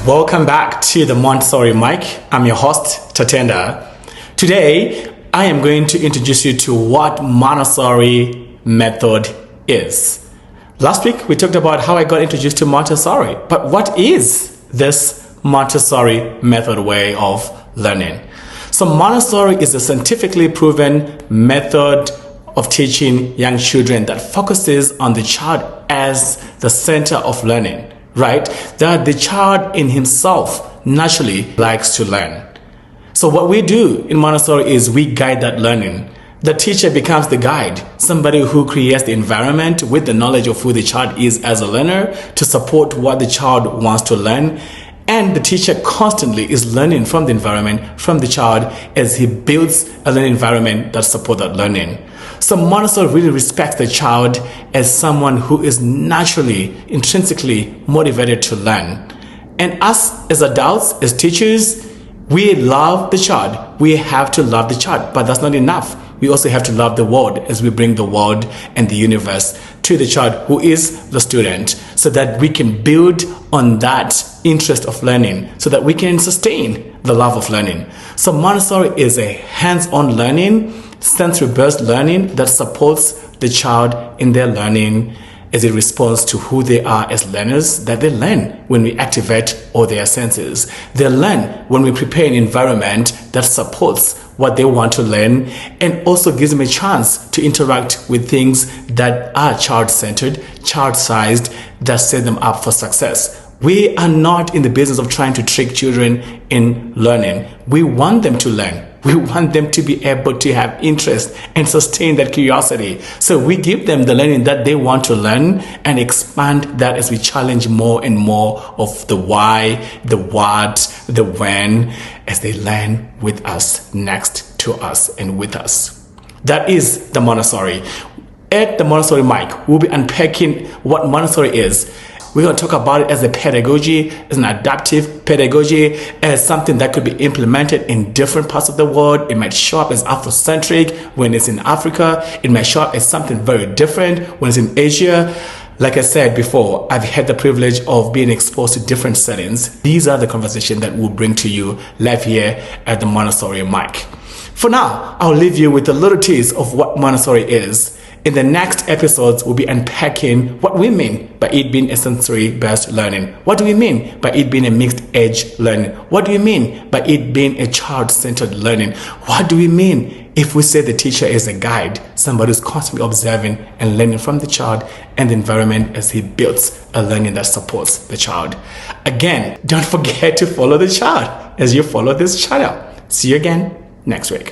Welcome back to the Montessori Mic. I'm your host, Tatenda. Today, I am going to introduce you to what Montessori method is. Last week, we talked about how I got introduced to Montessori, but what is this Montessori method way of learning? So Montessori is a scientifically proven method of teaching young children that focuses on the child as the center of learning, right? That the child in himself naturally likes to learn. So what we do in Montessori is we guide that learning. The teacher becomes the guide, somebody who creates the environment with the knowledge of who the child is as a learner to support what the child wants to learn. And the teacher constantly is learning from the environment, from the child, as he builds a learning environment that supports that learning. So Montessori really respects the child as someone who is naturally, intrinsically motivated to learn. And us as adults, as teachers, we love the child. We have to love the child, but that's not enough. We also have to love the world as we bring the world and the universe to the child who is the student, so that we can build on that interest of learning, so that we can sustain the love of learning. So Montessori is a hands-on learning, sensory-based learning that supports the child in their learning as it responds to who they are as learners, that they learn when we activate all their senses. They learn when we prepare an environment that supports what they want to learn and also gives them a chance to interact with things that are child-centered, child-sized, that set them up for success. We are not in the business of trying to trick children in learning. We want them to learn. We want them to be able to have interest and sustain that curiosity. So we give them the learning that they want to learn and expand that as we challenge more and more of the why, the what, the when, as they learn with us, next to us, and with us. That is the Montessori. At the Montessori Mic, we'll be unpacking what Montessori is. We're going to talk about it as a pedagogy, as an adaptive pedagogy, as something that could be implemented in different parts of the world. It might show up as Afrocentric when it's in Africa. It might show up as something very different when it's in Asia. Like I said before, I've had the privilege of being exposed to different settings. These are the conversations that we'll bring to you live here at the Montessori Mic. For now, I'll leave you with a little tease of what Montessori is. In the next episodes, we'll be unpacking what we mean by it being a sensory-based learning. What do we mean by it being a mixed-age learning? What do we mean by it being a child-centered learning? What do we mean if we say the teacher is a guide, somebody who's constantly observing and learning from the child and the environment as he builds a learning that supports the child? Again, don't forget to follow the child as you follow this channel. See you again next week.